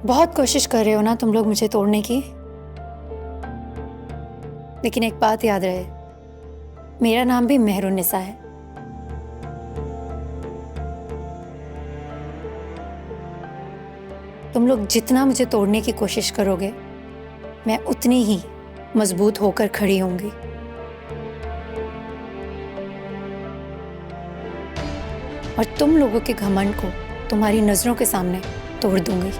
बहुत कोशिश कर रहे हो ना तुम लोग मुझे तोड़ने की, लेकिन एक बात याद रहे, मेरा नाम भी मेहरुन्निसा है। तुम लोग जितना मुझे तोड़ने की कोशिश करोगे, मैं उतनी ही मजबूत होकर खड़ी होंगी। और तुम लोगों के घमंड को तुम्हारी नजरों के सामने तोड़ दूंगी।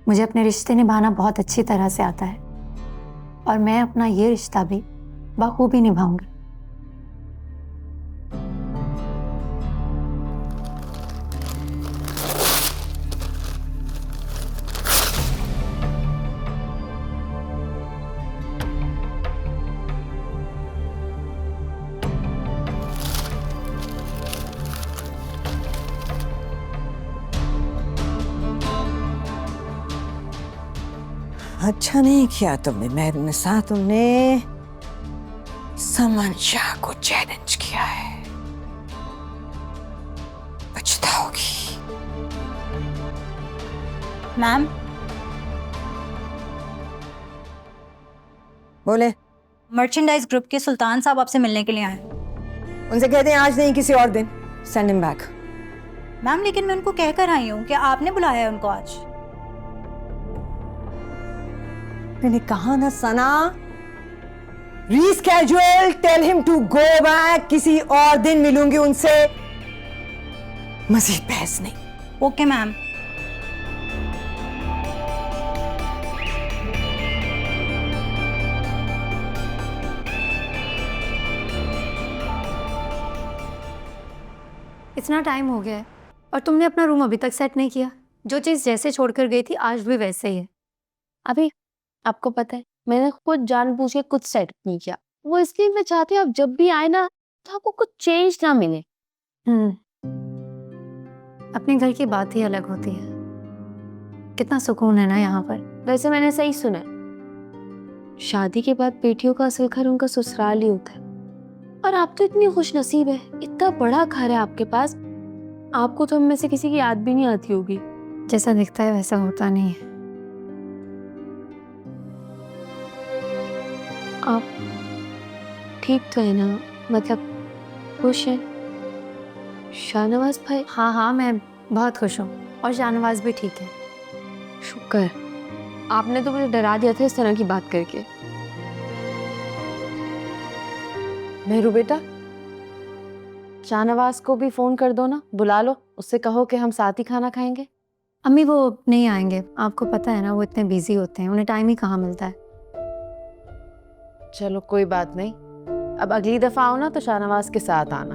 मुझे अपने रिश्ते निभाना बहुत अच्छी तरह से आता है और मैं अपना ये रिश्ता भी बखूबी निभाऊंगी। अच्छा नहीं किया तुमने मेहरुन्निसा, तुमने समन शाह को चैलेंज किया है, पछताओगी। मैम, बोले। मर्चेंडाइज ग्रुप के सुल्तान साहब आपसे मिलने के लिए आए। उनसे कहते हैं आज नहीं किसी और दिन, सेंड हिम बैक। मैम लेकिन मैं उनको कहकर आई हूँ कि आपने बुलाया है उनको आज। मैंने कहा ना Sana, reschedule, tell him to go back, किसी और दिन मिलूंगी उनसे, मजीद बहस नहीं। Okay ma'am. इतना टाइम हो गया है और तुमने अपना रूम अभी तक सेट नहीं किया। जो चीज़ जैसे छोड़कर गई थी आज भी वैसे ही है। अभी आपको पता है मैंने खुद जानबूझ के कुछ सेट नहीं किया, वो इसलिए मैं चाहती हूँ आप जब भी आए ना तो आपको कुछ चेंज ना मिले। अपने घर की बात ही अलग होती है। कितना सुकून है ना यहाँ पर। वैसे मैंने सही सुना है, शादी के बाद बेटियों का असल घर उनका ससुराल ही होता है। और आप तो इतनी खुश नसीब है, इतना बड़ा घर है आपके पास, आपको तो हम में से किसी की याद भी नहीं आती होगी। जैसा दिखता है वैसा होता नहीं है। आप ठीक तो है ना, मतलब खुश है? शाहनवाज भाई? हाँ हाँ, मैं बहुत खुश हूँ और शाहनवाज भी ठीक है। शुक्र, आपने तो मुझे डरा दिया था इस तरह की बात करके। मेहरू बेटा, शाहनवाज को भी फोन कर दो ना, बुला लो, उससे कहो कि हम साथ ही खाना खाएंगे। अम्मी वो नहीं आएंगे, आपको पता है ना वो इतने बिजी होते हैं, उन्हें टाइम ही कहाँ मिलता है। चलो कोई बात नहीं, अब अगली दफा आओ ना तो शाहनवाज के साथ आना,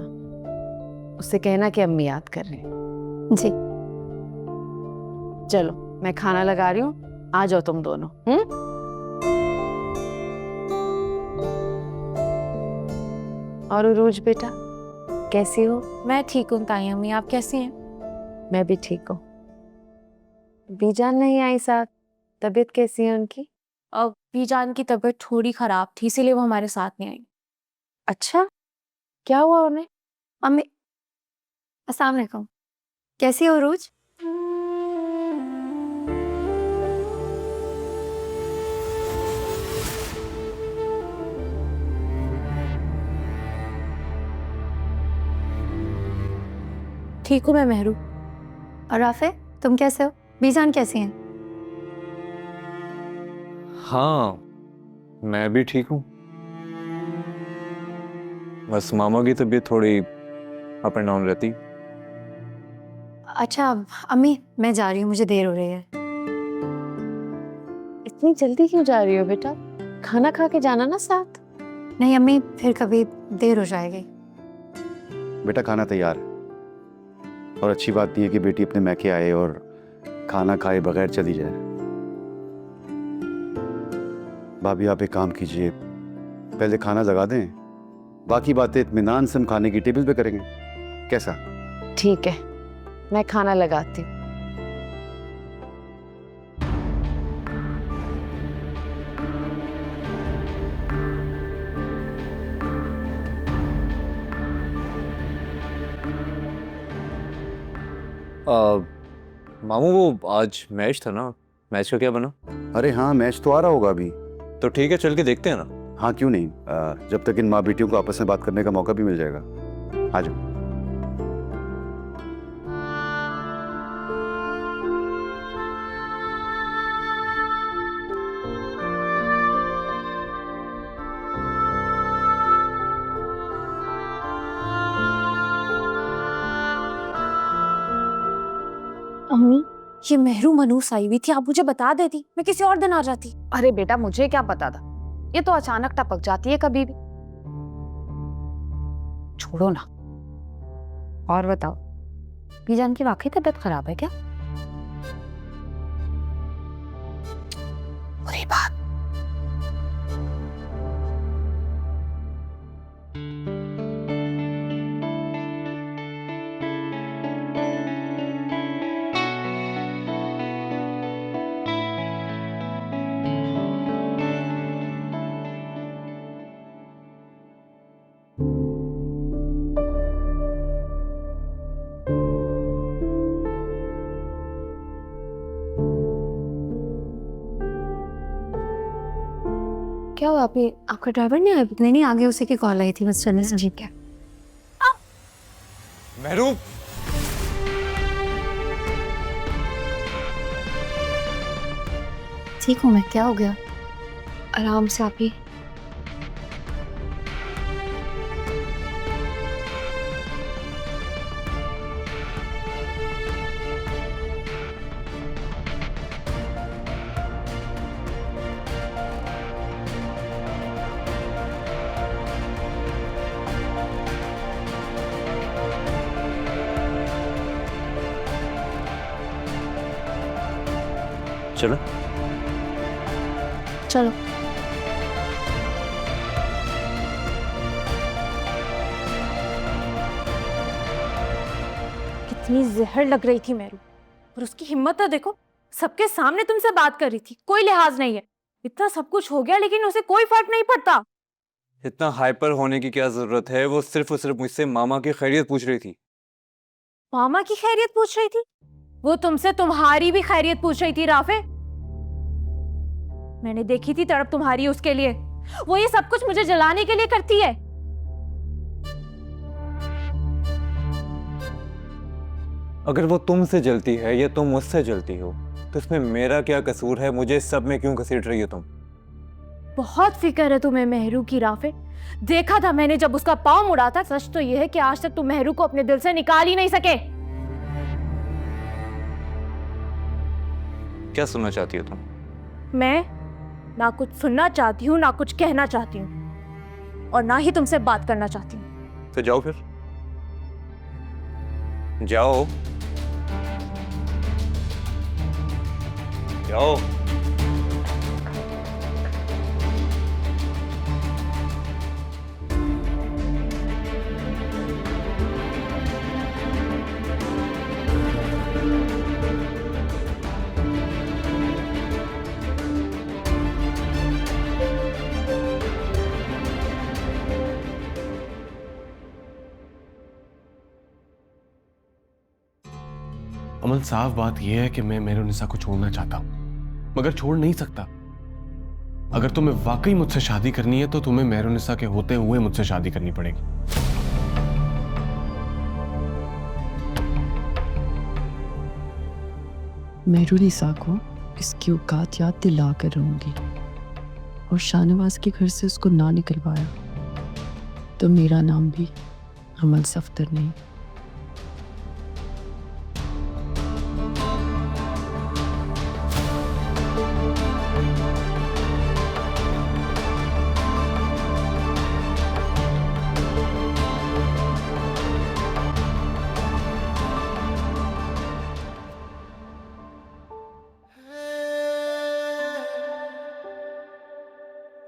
उससे कहना कि अम्मी याद कर रहे हैं। जी चलो मैं खाना लगा रही हूँ, आ जाओ तुम दोनों। और उरूज बेटा कैसी हो? मैं ठीक हूँ ताई अम्मी, आप कैसी हैं? मैं भी ठीक हूँ। बीजान नहीं आई साथ, तबीयत कैसी है उनकी? अब बीजान की तबीयत थोड़ी खराब थी इसीलिए वो हमारे साथ नहीं आई। अच्छा, क्या हुआ उन्हें? अम्मी, अस्सलाम वालेकुम। कैसी हो रोज? ठीक हूँ मैं मेहरू। और राफे, तुम कैसे हो? बीजान कैसी हैं? हाँ, मैं भी ठीक हूँ। बस मामा की तबीयत थोड़ी अप एंड डाउन रहती। अच्छा अम्मी, मैं जा रही हूँ, मुझे देर हो रही है। इतनी जल्दी क्यों जा रही हो बेटा? खाना खा के जाना ना साथ। नहीं अम्मी, फिर कभी देर हो जाएगी। बेटा खाना तैयार है और अच्छी बात यह है कि बेटी अपने मैके आए और खाना खाए बगैर चली जाए। भाभी आप एक काम कीजिए, पहले खाना लगा दें, बाकी बातें इत्मीनान से हम खाने की टेबल पे करेंगे, कैसा? ठीक है, मैं खाना लगाती हूँ। मामू वो आज मैच था ना, मैच का क्या बना? अरे हाँ, मैच तो आ रहा होगा अभी। तो ठीक है, चल के देखते हैं ना। हाँ क्यों नहीं, जब तक इन माँ बेटियों को आपस में बात करने का मौका भी मिल जाएगा। आ जाओ। अम्मी, ये मेहरू मनूस आई हुई थी, आप मुझे बता देती, मैं किसी और दिन आ जाती। अरे बेटा, मुझे क्या पता था, ये तो अचानक टपक जाती है कभी भी। छोड़ो ना। और बताओ, बीजान की वाकई तबीयत खराब है क्या? बुरी बात। क्या हुआ? आपका ड्राइवर नहीं आया? नहीं, आगे उसी की कॉल आई थी, बस चलने से ठीक है। मेहरू, ठीक हूँ मैं, क्या हो गया? आराम से आप ही। चलो। चलो। कितनी जहर लग रही थी मेरू, और उसकी हिम्मत तो देखो, सबके सामने तुमसे बात कर रही थी, कोई लिहाज नहीं है। इतना सब कुछ हो गया लेकिन उसे कोई फर्क नहीं पड़ता। इतना हाइपर होने की क्या जरूरत है? वो सिर्फ और सिर्फ मुझसे मामा की खैरियत पूछ रही थी। मामा की खैरियत पूछ रही थी? वो तुमसे तुम्हारी भी खैरियत पूछ रही थी राफे। मैंने देखी थी तड़प तुम्हारी उसके लिए। वो ये सब कुछ मुझे जलाने के लिए करती है। अगर वो तुमसे जलती है या तुम मुझसे जलती हो तो इसमें मेरा क्या कसूर है? मुझे इस सब में क्यों घसीट रही हो तुम? बहुत फिक्र है तुम्हें मेहरू की राफे। देखा था मैंने जब उसका पाँव मुड़ा था। सच तो यह है कि आज तक तुम मेहरू को अपने दिल से निकाल ही नहीं सके। क्या सुनना चाहती हो तुम? मैं ना कुछ सुनना चाहती हूँ, ना कुछ कहना चाहती हूँ, और ना ही तुमसे बात करना चाहती हूँ। तो जाओ फिर, जाओ जाओ। अमन, साफ बात यह है कि मैं मेहरुनिसा को छोड़ना चाहता हूं, मगर छोड़ नहीं सकता। अगर तुम्हें वाकई मुझसे शादी करनी है तो तुम्हें मेहरुनिसा के होते हुए मुझसे शादी करनी पड़ेगी। मेहरुनिसा को इसकी औकात याद दिला कर रहूंगी, और शाहनवाज के घर से उसको ना निकलवाया तो मेरा नाम भी अमन सफ्दर नहीं।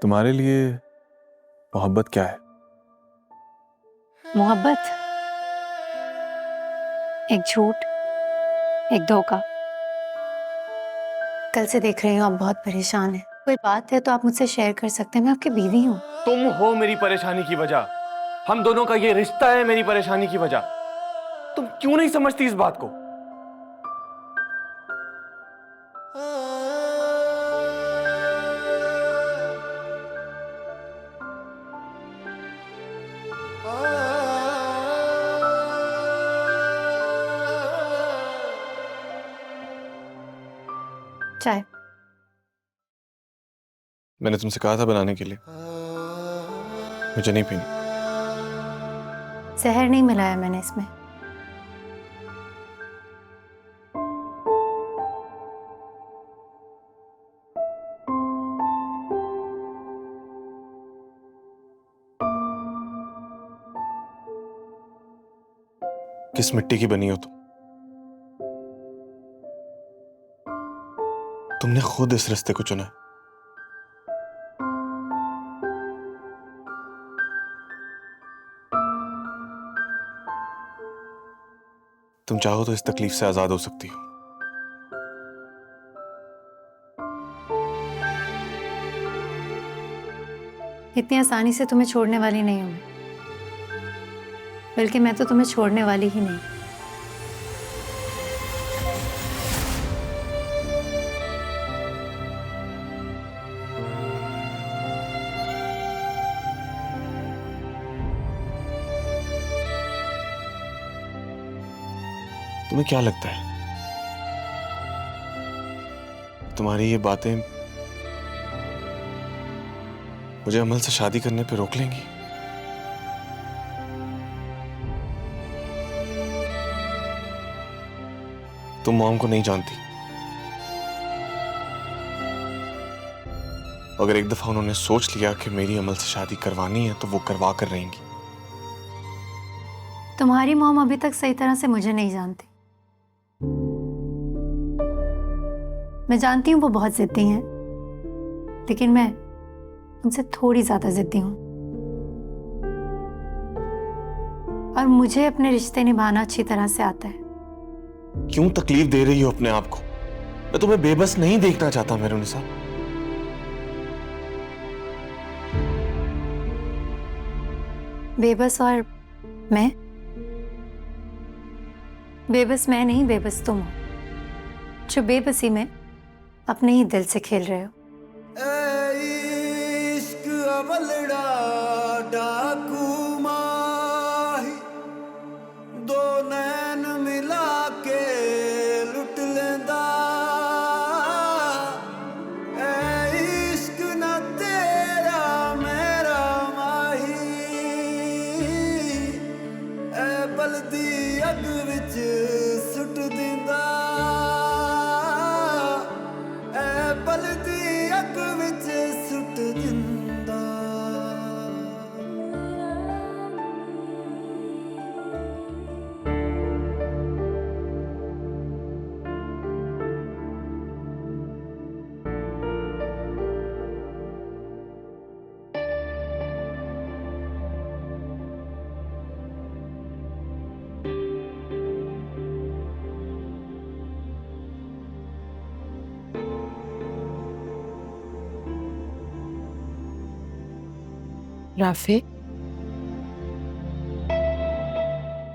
तुम्हारे लिए मोहब्बत क्या है? मोहब्बत एक झूठ, एक धोखा। कल से देख रही हूँ आप बहुत परेशान हैं। कोई बात है तो आप मुझसे शेयर कर सकते हैं, मैं आपकी बीवी हूँ। तुम हो मेरी परेशानी की वजह। हम दोनों का ये रिश्ता है मेरी परेशानी की वजह। तुम क्यों नहीं समझती इस बात को? चाय। मैंने तुमसे कहा था बनाने के लिए, मुझे नहीं पीनी। जहर नहीं मिलाया मैंने इसमें। किस मिट्टी की बनी हो तुम? तुमने खुद इस रास्ते को चुना है। तुम चाहो तो इस तकलीफ से आजाद हो सकती हो। इतनी आसानी से तुम्हें छोड़ने वाली नहीं हूं मैं, बल्कि मैं तो तुम्हें छोड़ने वाली ही नहीं। तुम्हें क्या लगता है तुम्हारी ये बातें मुझे अमल से शादी करने पे रोक लेंगी? तुम मॉम को नहीं जानती। अगर एक दफा उन्होंने सोच लिया कि मेरी अमल से शादी करवानी है तो वो करवा कर रहेंगी। तुम्हारी मॉम अभी तक सही तरह से मुझे नहीं जानती। मैं जानती हूँ वो बहुत जिद्दी हैं, लेकिन मैं उनसे थोड़ी ज्यादा जिद्दी हूँ और मुझे अपने रिश्ते निभाना अच्छी तरह से आता है। क्यों तकलीफ दे रही हो अपने आप को? मैं तुम्हें बेबस नहीं देखना चाहता मेहरुनिसा। बेबस और मैं? बेबस मैं नहीं, बेबस तुम हो, जो बेबसी में अपने ही दिल से खेल रहे हो। इश्क अवलड़ा डाकू माही, दो नैन मिला के लुट लेंदा। इश्क ना तेरा मेरा माही, बलदी अग विच सुट दिंदा। बलदी अग विच सुट दिंदा। राफे,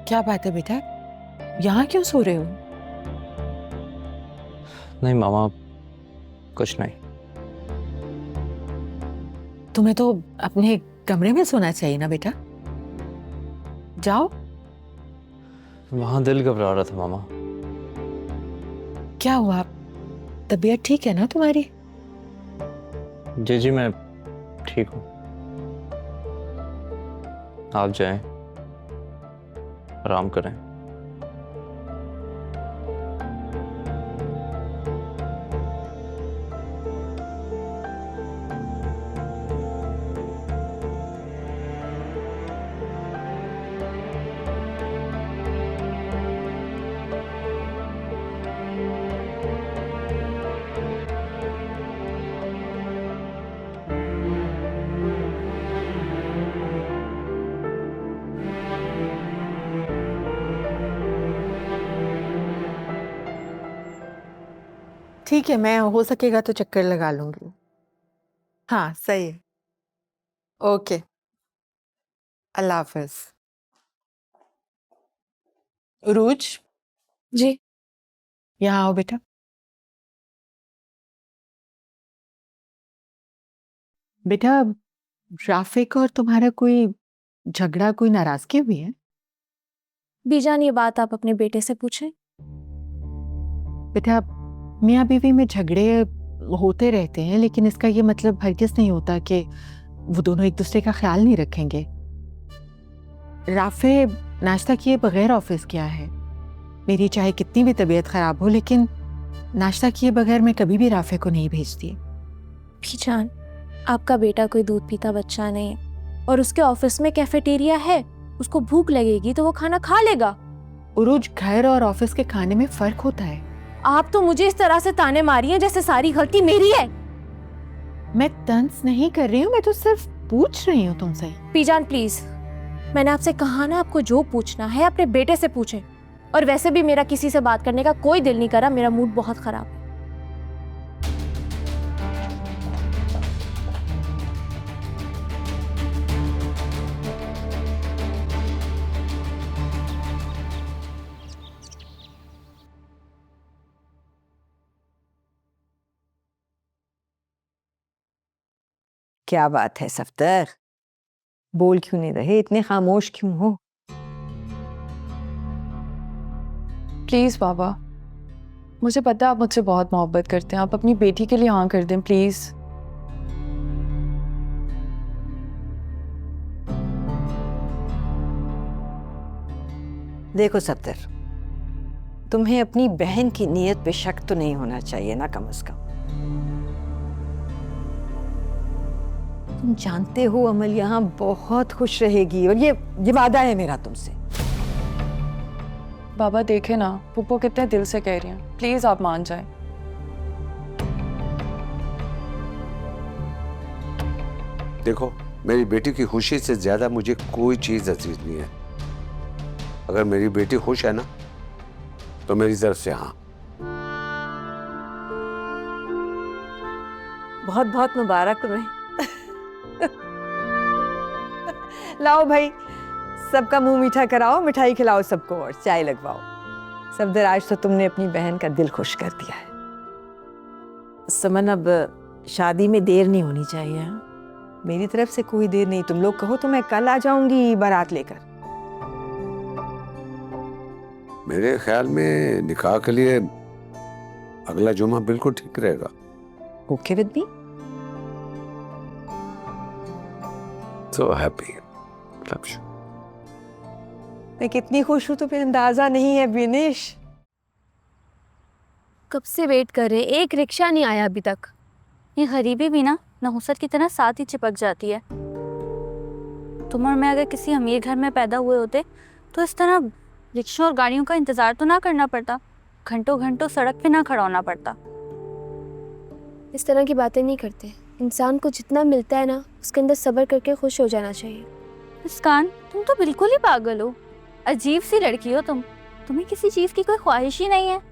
क्या बात है बेटा? यहाँ क्यों सो रहे हो? नहीं मामा, कुछ नहीं। तुम्हें तो अपने कमरे में सोना चाहिए ना बेटा। जाओ। वहां दिल घबरा रहा था मामा। क्या हुआ? तबीयत ठीक है ना तुम्हारी? जी जी, मैं ठीक हूँ। आप जाएं, आराम करें। ठीक है, मैं हो सकेगा तो चक्कर लगा लूंगी। हाँ सही है। ओके, अल्लाह हाफिज। उरूज, जी। यहाँ आओ बेटा। बेटा, राफिक और तुम्हारा कोई झगड़ा, कोई नाराजगी हुई है? बीजान, ये बात आप अपने बेटे से पूछें। बेटा, मियाँ बीवी में झगड़े होते रहते हैं, लेकिन इसका ये मतलब हरगिज नहीं होता कि वो दोनों एक दूसरे का ख्याल नहीं रखेंगे। राफे नाश्ता किए बगैर ऑफिस गया है। मेरी चाहे कितनी भी तबीयत खराब हो, लेकिन नाश्ता किए बगैर मैं कभी भी राफे को नहीं भेजती। बीजान, आपका बेटा कोई दूध पीता बच्चा नहीं है, और उसके ऑफिस में कैफेटेरिया है। उसको भूख लगेगी तो वो खाना खा लेगा। उरुज, घर और ऑफिस के खाने में फर्क होता है। आप तो मुझे इस तरह से ताने मारी हैं जैसे सारी गलती मेरी है। मैं तंज नहीं कर रही हूँ, मैं तो सिर्फ पूछ रही हूँ तुमसे। बीजान प्लीज, मैंने आपसे कहा ना, आपको जो पूछना है अपने बेटे से पूछें। और वैसे भी मेरा किसी से बात करने का कोई दिल नहीं करा, मेरा मूड बहुत खराब है। क्या बात है सफ्तर, बोल क्यों नहीं रहे, इतने खामोश क्यों हो? प्लीज़ बाबा, मुझे पता है आप मुझसे बहुत मोहब्बत करते हैं, आप अपनी बेटी के लिए हाँ कर दें प्लीज़। देखो सफ्तर, तुम्हें अपनी बहन की नीयत पे शक तो नहीं होना चाहिए ना, कम से कम। तुम जानते हो अमल यहाँ बहुत खुश रहेगी, और ये वादा है मेरा तुमसे। बाबा देखे ना, पुप्पो कितने दिल से कह रही हैं, प्लीज आप मान जाएं। देखो, मेरी बेटी की खुशी से ज्यादा मुझे कोई चीज अजीज नहीं है। अगर मेरी बेटी खुश है ना, तो मेरी तरफ से हाँ। बहुत बहुत मुबारक तुम्हें। लाओ भाई, सबका मुंह मीठा कराओ, मिठाई खिलाओ सबको और चाय लगवाओ। सफदर, आज तो तुमने अपनी बहन का दिल खुश कर दिया है। समन, अब शादी में देर नहीं होनी चाहिए। हाँ? मेरी तरफ से कोई देर नहीं, तुम लोग कहो तो मैं कल आ जाऊंगी बारात लेकर। मेरे ख्याल में निकाह के लिए अगला जुमा बिल्कुल ठीक रहेगा। Okay with me? So happy. मैं कितनी खुश हूँ तुम्हें अंदाजा नहीं है विनेश। कब से वेट कर रहे, एक रिक्शा नहीं आया अभी तक। ये गरीबी भी ना नहुसत की तरह साथ ही चिपक जाती है। तुम और मैं अगर किसी अमीर घर में पैदा हुए होते तो इस तरह रिक्शों और गाड़ियों का इंतजार तो ना करना पड़ता, घंटों घंटों सड़क पे ना खड़ा होना पड़ता। इस तरह की बातें नहीं करते। इंसान को जितना मिलता है ना, उसके अंदर सब्र करके खुश हो जाना चाहिए। मुस्कान, तुम तो बिल्कुल ही पागल हो। अजीब सी लड़की हो तुम। तुम्हें किसी चीज की कोई ख्वाहिश ही नहीं है।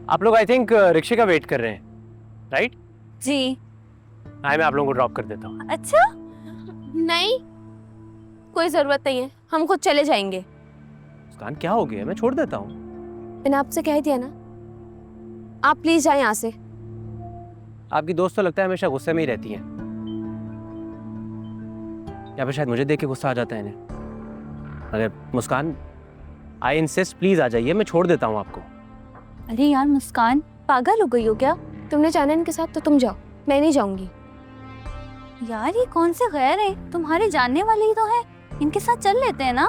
आप लोग आई थिंक रिक्शे का वेट कर रहे हैं, राइट? जी। मैं आप लोगों को ड्रॉप कर देता हूँ। अच्छा? नहीं, कोई जरूरत नहीं है, हम खुद चले जाएंगे। मुस्कान, क्या हो गया? मैं छोड़ देता हूँ। मैंने आपसे कह दिया ना, आप प्लीज जाएं यहाँ से। आपकी दोस्त तो लगता है हमेशा गुस्से में ही रहती हैं, या फिर शायद मुझे देख के गुस्सा आ जाता है इन्हें। अगर मुस्कान, आई इंसिस्ट, प्लीज आ जाइए, मैं छोड़ देता हूँ आपको। अरे यार मुस्कान, पागल हो गई हो क्या? तुमने जाना इनके साथ तो तुम जाओ, मैं नहीं जाऊंगी। यार ये कौन से गैर है? तुम्हारे जानने वाले ही तो है, इनके साथ चल लेते हैं ना।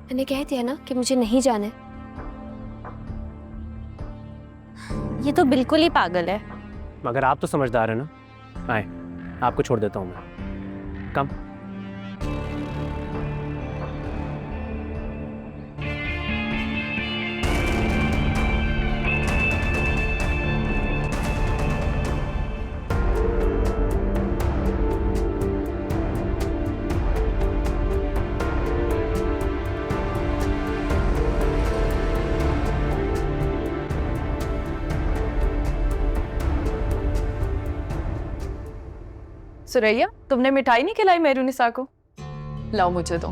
मैंने कह दिया ना कि मुझे नहीं जाना है। ये तो बिल्कुल ही पागल है। मगर आप तो समझदार है ना। आए, आपको छोड़ देता हूँ मैं। कम। सुरैया, तुमने मिठाई नहीं खिलाई मेहरुनिसा को? लाओ मुझे दो।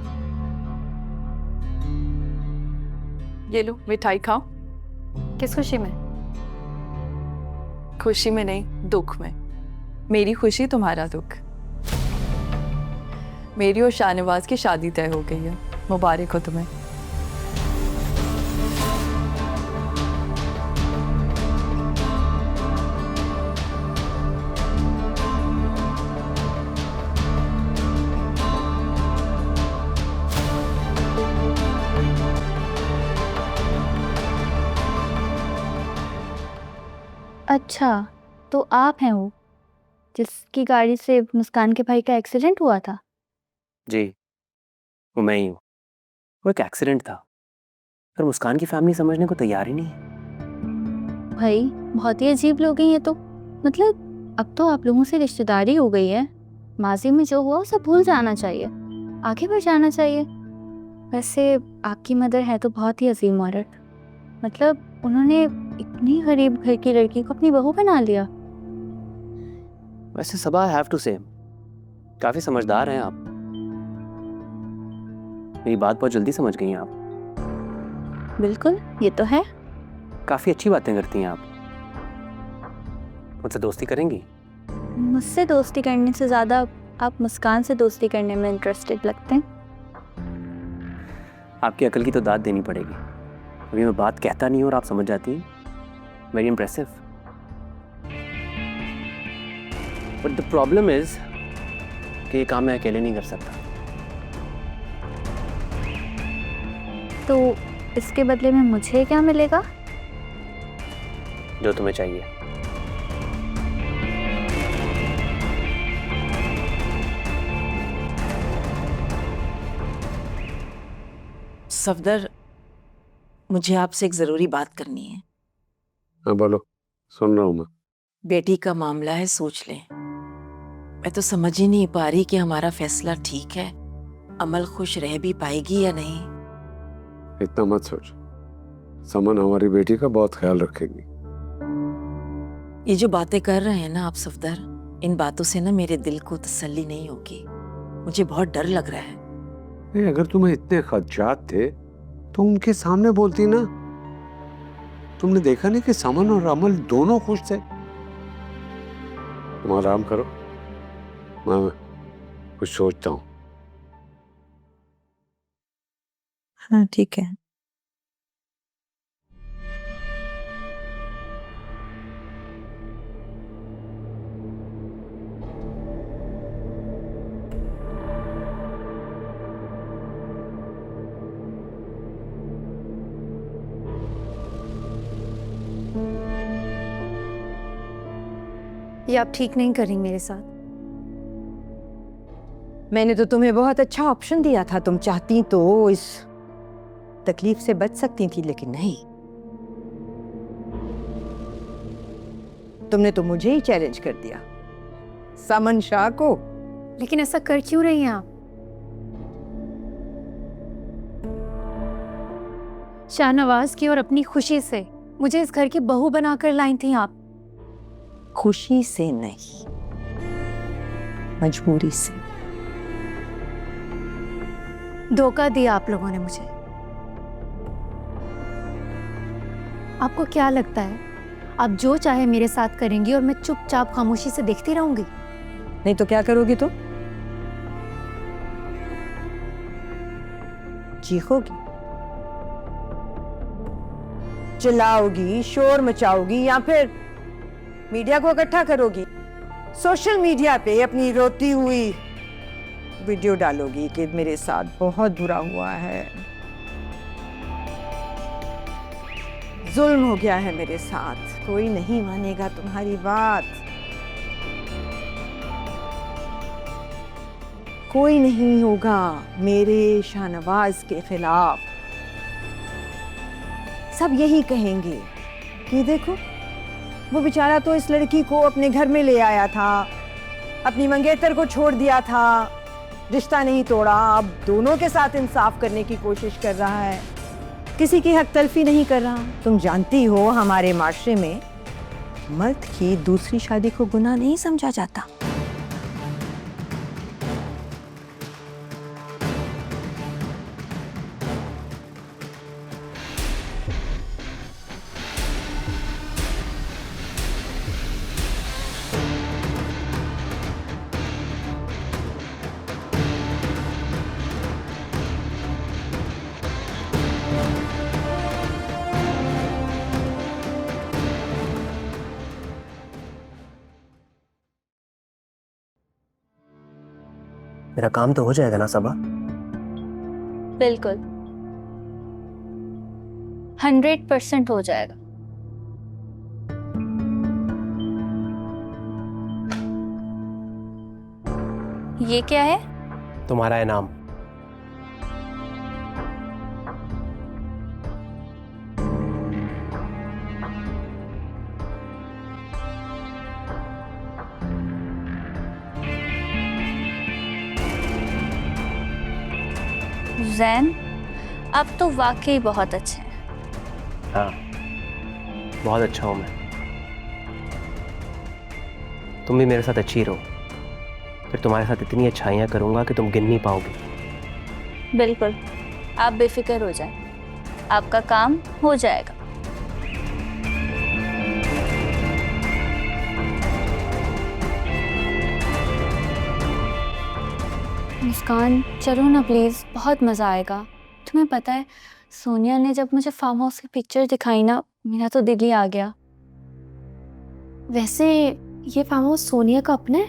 ये लो मिठाई खाओ। किस खुशी में? खुशी में नहीं, दुख में। मेरी खुशी तुम्हारा दुख। मेरी और शाहनवाज की शादी तय हो गई है, मुबारक हो तुम्हें। अच्छा, तो आप हैं वो जिसकी गाड़ी से मुस्कान के भाई का एक्सीडेंट हुआ था? जी, वो मैं ही हूँ। वो एक एक्सीडेंट था, पर मुस्कान की फैमिली समझने को तैयार ही नहीं है। भाई बहुत ही अजीब लोग हैं ये तो। मतलब अब तो आप लोगों से रिश्तेदारी हो गई है, माजी में जो हुआ उसे भूल जाना चाहिए, आगे बढ़ जाना चाहिए। वैसे आपकी मदर है तो बहुत ही अजीम औरत। मतलब उन्होंने इतनी गरीब घर की लड़की को अपनी बहू बना लिया। वैसे सबा, आई हैव टू से, काफी समझदार हैं आप। मेरी बात बहुत जल्दी समझ गई हैं आप। बिल्कुल, ये तो है। काफी अच्छी बातें करती हैं आप। मुझसे दोस्ती करेंगी? मुझसे दोस्ती करने से ज्यादा आप मुस्कान से दोस्ती करने में इंटरेस्टेड लगते हैं। आपकी अकल की तो दाद देनी पड़ेगी। अभी मैं बात कहता नहीं हूँ और आप समझ जाती हैं। Very impressive. But the problem is कि ये काम मैं अकेले नहीं कर सकता। तो इसके बदले में मुझे क्या मिलेगा? जो तुम्हें चाहिए। सफदर, मुझे आपसे एक जरूरी बात करनी है। हाँ बोलो, सुन रहा हूँ मैं। बेटी का मामला है, सोच लें। मैं तो समझ ही नहीं पा रही कि हमारा फैसला ठीक है। अमल खुश रह भी पाएगी या नहीं। इतना मत सोच। समन हमारी बेटी का बहुत ख्याल रखेगी। ये जो बातें कर रहे हैं ना आप सफदर, इन बातों से ना मेरे दिल को तसल्ली नहीं होगी। मुझे बहुत डर लग रहा है। नहीं, अगर तुम्हें इतने खदशात थे तो उनके सामने बोलती ना। तुमने देखा नहीं कि समन और अमल दोनों खुश थे। तुम आराम करो, मैं कुछ सोचता हूँ। हाँ ठीक है। ये आप ठीक नहीं कर रही मेरे साथ। मैंने तो तुम्हें बहुत अच्छा ऑप्शन दिया था। तुम चाहती तो इस तकलीफ से बच सकती थी, लेकिन नहीं। तुमने तो मुझे ही चैलेंज कर दिया, समन शाह को। लेकिन ऐसा कर क्यों रही हैं आप? शाहनवाज की और अपनी खुशी से मुझे इस घर की बहू बनाकर लाई थी आप। खुशी से नहीं, मजबूरी से। धोखा दिया आप लोगों ने मुझे। आपको क्या लगता है आप जो चाहे मेरे साथ करेंगी और मैं चुपचाप खामोशी से देखती रहूंगी? नहीं तो क्या करोगी तुम? चीखोगी, चिल्लाओगी, शोर मचाओगी, या फिर मीडिया को इकट्ठा करोगी, सोशल मीडिया पे अपनी रोती हुई वीडियो डालोगी कि मेरे साथ बहुत बुरा हुआ है, जुल्म हो गया है मेरे साथ, कोई नहीं मानेगा तुम्हारी बात, कोई नहीं होगा मेरे शाहनवाज के खिलाफ। सब यही कहेंगे कि देखो वो बेचारा तो इस लड़की को अपने घर में ले आया था, अपनी मंगेतर को छोड़ दिया था, रिश्ता नहीं तोड़ा, अब दोनों के साथ इंसाफ करने की कोशिश कर रहा है, किसी की हक तलफी नहीं कर रहा। तुम जानती हो हमारे माशरे में मर्द की दूसरी शादी को गुनाह नहीं समझा जाता। मेरा काम तो हो जाएगा ना सबा? बिल्कुल 100% हो जाएगा। ये क्या है? तुम्हारा इनाम। जैन, आप तो वाकई बहुत अच्छे हैं। हाँ, बहुत अच्छा हूं मैं। तुम भी मेरे साथ अच्छी रहो, फिर तुम्हारे साथ इतनी अच्छाइयाँ करूंगा कि तुम गिन नहीं पाओगे। बिल्कुल, आप बेफिक्र हो जाएं, आपका काम हो जाएगा। मुस्कान, चलो ना प्लीज़, बहुत मज़ा आएगा। तुम्हें पता है, सोनिया ने जब मुझे फार्म हाउस की पिक्चर दिखाई ना, मेरा तो दिल ही आ गया। वैसे ये फार्म हाउस सोनिया का अपना है?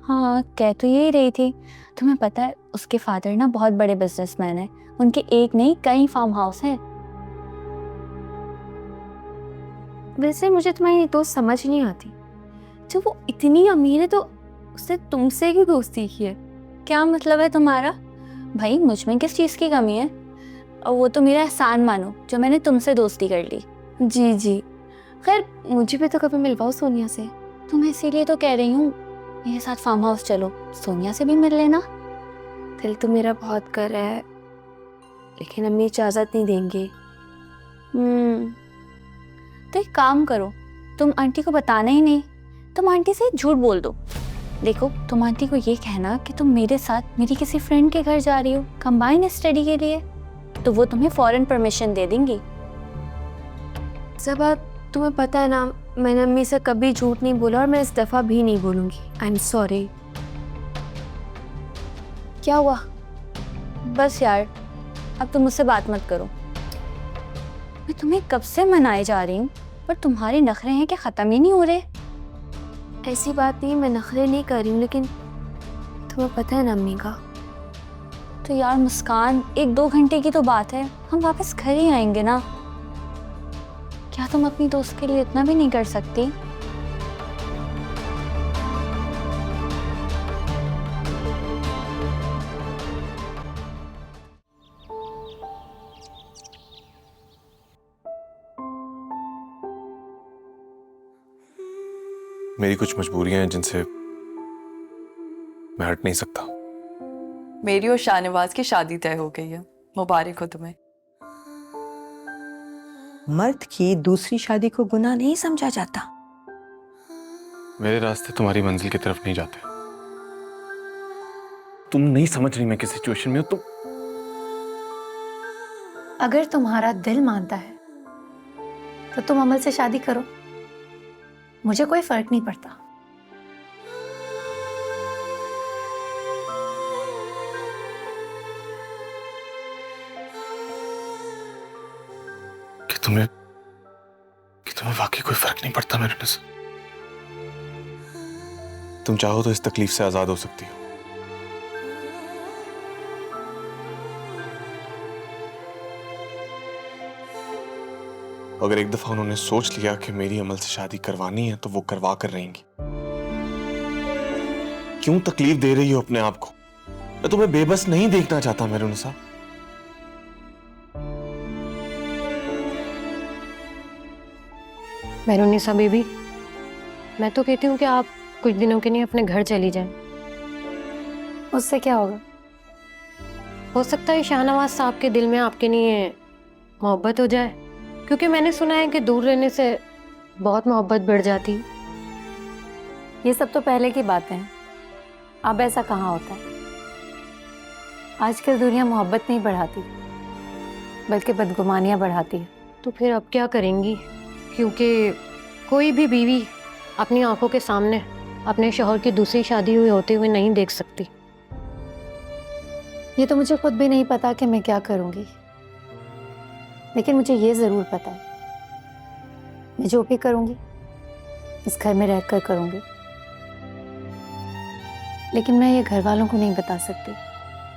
हाँ, कह तो यही रही थी। तुम्हें पता है, उसके फादर ना बहुत बड़े बिजनेसमैन हैं। उनके एक नहीं कई फार्म हाउस हैं। वैसे मुझे तुम्हारी दोस्त समझ नहीं आती। जब वो इतनी अमीर है तो उसने तुमसे क्यों दोस्ती की है? क्या मतलब है तुम्हारा? भाई, मुझ में किस चीज़ की कमी है? और वो तो मेरा एहसान मानो जो मैंने तुमसे दोस्ती कर ली। जी जी, खैर मुझे भी तो कभी मिलवाओ सोनिया से। तुम्हें इसीलिए तो कह रही हूँ, मेरे साथ फार्म हाउस चलो, सोनिया से भी मिल लेना। दिल तो मेरा बहुत कर रहा है, लेकिन अम्मी इजाज़त नहीं देंगे। तो एक काम करो, तुम आंटी को बताना ही नहीं, तुम आंटी से झूठ बोल दो। देखो, तुम आंटी को ये कहना कि तुम मेरे साथ मेरी किसी फ्रेंड के घर जा रही हो कंबाइन स्टडी के लिए, तो वो तुम्हें फौरन परमिशन दे देंगी। सबा, तुम्हें पता है ना, मैंने अम्मी से कभी झूठ नहीं बोला और मैं इस दफ़ा भी नहीं बोलूँगी। I am sorry. क्या हुआ? बस यार, अब तुम मुझसे बात मत करो। मैं तुम्हें कब से मनाए जा रही हूँ, पर तुम्हारे नखरे हैं कि ख़त्म ही नहीं हो रहे। ऐसी बात नहीं, मैं नखरे नहीं कर रही हूँ, लेकिन तुम्हें पता है ना अम्मी का। तो यार मुस्कान, 1-2 घंटे की तो बात है, हम वापस घर ही आएंगे ना। क्या तुम अपनी दोस्त के लिए इतना भी नहीं कर सकती? मेरी कुछ मजबूरियां हैं जिनसे मैं हट नहीं सकता। मेरी और शाहनवाज की शादी तय हो गई है, मुबारक हो तुम्हें। मर्द की दूसरी शादी को गुनाह नहीं समझा जाता। मेरे रास्ते तुम्हारी मंजिल की तरफ नहीं जाते। तुम नहीं समझ रही मैं किस सिचुएशन में हूं। तुम अगर तुम्हारा दिल मानता है तो तुम अमल से शादी करो, मुझे कोई फर्क नहीं पड़ता। कि तुम्हें वाकई कोई फर्क नहीं पड़ता मेरे से। तुम चाहो तो इस तकलीफ से आजाद हो सकती हो। अगर एक दफा उन्होंने सोच लिया कि मेरी अमल से शादी करवानी है तो वो करवा कर रहेंगी। क्यों तकलीफ दे रही हो अपने आप को? मैं तुम्हें बेबस नहीं देखना चाहता मेरुनिसा। मेरुनिसा बेबी, मैं तो कहती हूँ कि आप कुछ दिनों के लिए अपने घर चली जाएं। उससे क्या होगा? हो सकता है शाहनवाज साहब के दिल में आपके लिए मोहब्बत हो जाए, क्योंकि मैंने सुना है कि दूर रहने से बहुत मोहब्बत बढ़ जाती। ये सब तो पहले की बातें हैं, अब ऐसा कहाँ होता है। आजकल दुनिया मोहब्बत नहीं बढ़ाती, बल्कि बदगुमानियाँ बढ़ाती है। तो फिर अब क्या करेंगी? क्योंकि कोई भी बीवी अपनी आंखों के सामने अपने शौहर की दूसरी शादी हुई होते हुए नहीं देख सकती। ये तो मुझे खुद भी नहीं पता कि मैं क्या करूँगी, लेकिन मुझे ये ज़रूर पता है, मैं जो भी करूँगी इस घर में रहकर करूँगी। लेकिन मैं ये घर वालों को नहीं बता सकती,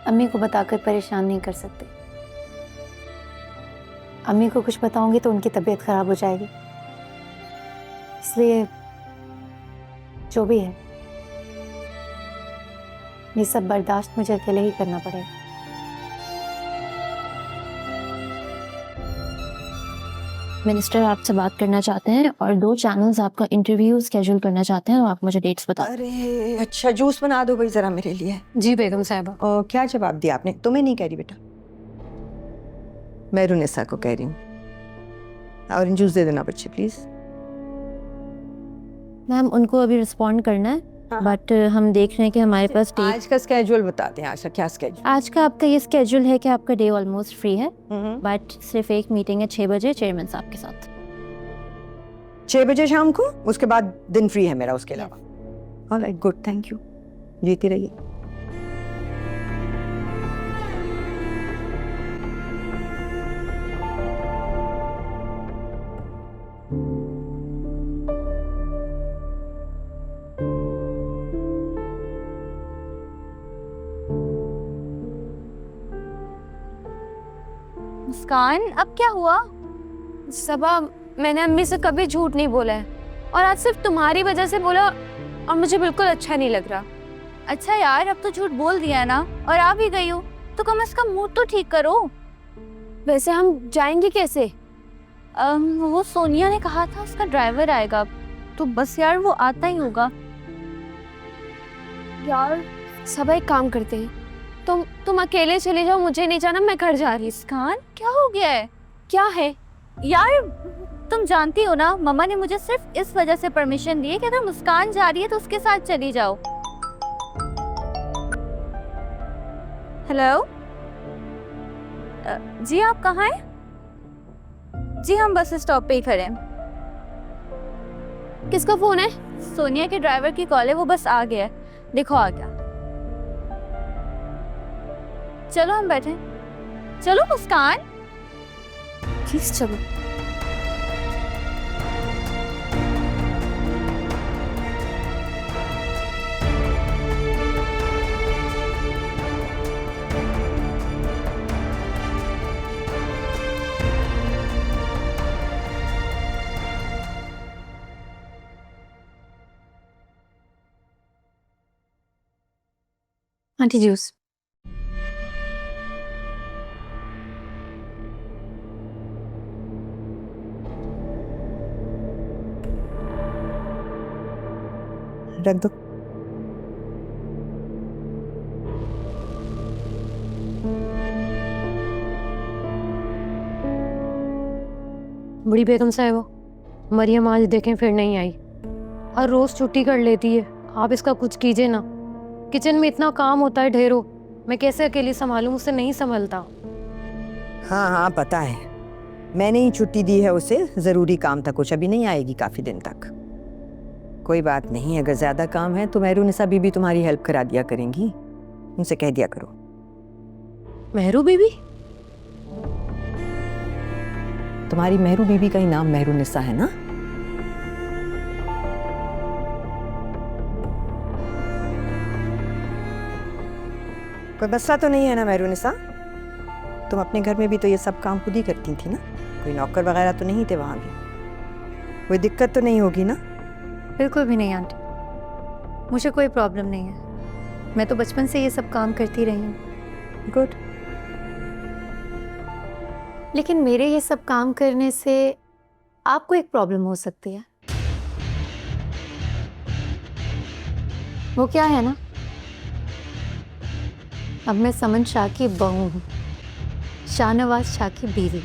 अम्मी को बताकर परेशान नहीं कर सकते। अम्मी को कुछ बताऊंगी तो उनकी तबीयत खराब हो जाएगी, इसलिए जो भी है ये सब बर्दाश्त मुझे अकेले ही करना पड़ेगा। मिनिस्टर आपसे बात करना चाहते हैं और 2 चैनल्स आपका इंटरव्यू स्केड्यूल करना चाहते हैं, और आप मुझे डेट्स बता। अरे अच्छा, जूस बना दो भाई जरा मेरे लिए। जी बेगम साहिबा। और क्या जवाब दिया आपने? तुम्हें नहीं कह रही बेटा, मेहरुनिसा को कह रही हूँ। ऑरेंज जूस दे देना बच्चे प्लीज। मैम उनको अभी रिस्पॉन्ड करना है, बट हम देख रहे हैं कि हमारे पास आज का स्केड्यूल बताते हैं। आज का क्या स्केड्यूल? आज का आपका ये स्केड्यूल है कि आपका डे ऑलमोस्ट फ्री है, बट सिर्फ एक मीटिंग है 6 बजे चेयरमैन साहब के साथ। 6 बजे शाम को, उसके बाद दिन फ्री है मेरा उसके अलावा। Alright, good, thank you. जीती रहिए। मुस्कान, अब क्या हुआ? सबा, मैंने अम्मी से कभी झूठ नहीं बोला है, और आज सिर्फ तुम्हारी वजह से बोला, और मुझे बिल्कुल अच्छा नहीं लग रहा। अच्छा यार, अब तो झूठ बोल दिया ना, और आ भी गई हो तो कम से कम मूड तो ठीक करो। वैसे हम जाएंगे कैसे? वो सोनिया ने कहा था उसका ड्राइवर आएगा, तो बस यार वो आता ही होगा। यार सब एक काम करते हैं, तुम अकेले चले जाओ, मुझे नहीं जाना, मैं घर जा रही हूँ। मुस्कान, क्या हो गया है? क्या है यार, तुम जानती हो ना, मम्मा ने मुझे सिर्फ इस वजह से परमिशन दी है कि अगर मुस्कान जा रही है तो उसके साथ चली जाओ। हेलो जी, आप कहाँ हैं? जी हम बस स्टॉप पे ही खड़े हैं। किसका फोन है? सोनिया के ड्राइवर की कॉल है, वो बस आ गया है, देखो आ गया। चलो हम बैठे। चलो मुस्कान, प्लीज चलो। Aunty juice. रख दो। बड़ी बेगम साहिबा, मरियम आज देखें फिर नहीं आई, हर रोज छुट्टी कर लेती है। आप इसका कुछ कीजिए ना, किचन में इतना काम होता है ढेरों, मैं कैसे अकेली संभालूं, मुझसे नहीं संभलता। हाँ हाँ पता है, मैंने ही छुट्टी दी है उसे, जरूरी काम था कुछ, अभी नहीं आएगी काफी दिन तक। कोई बात नहीं, अगर ज्यादा काम है तो मेहरुनिसा बीबी तुम्हारी हेल्प करा दिया करेंगी, उनसे कह दिया करो। मेहरू बीबी? तुम्हारी मेहरू बीबी का ही नाम मेहरुनिसा है ना? कोई मसला तो नहीं है ना मेहरुनिसा? तुम अपने घर में भी तो ये सब काम खुद ही करती थी ना, कोई नौकर वगैरह तो नहीं थे वहां भी? कोई दिक्कत तो नहीं होगी ना? बिल्कुल भी नहीं आंटी, मुझे कोई प्रॉब्लम नहीं है, मैं तो बचपन से ये सब काम करती रही हूँ। गुड। लेकिन मेरे ये सब काम करने से आपको एक प्रॉब्लम हो सकती है। वो क्या है ना, अब मैं समन शाह की बहू हूँ, शाहनवाज शाह की बीवी।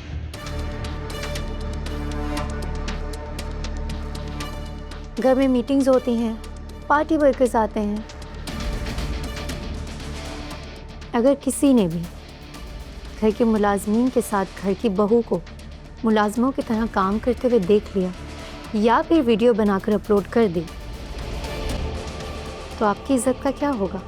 घर में मीटिंग्स होती हैं, पार्टी वर्कर्स आते हैं। अगर किसी ने भी घर के मुलाजमीन के साथ घर की बहू को मुलाजमों की तरह काम करते हुए देख लिया या फिर वीडियो बनाकर अपलोड कर दी, तो आपकी इज्जत का क्या होगा?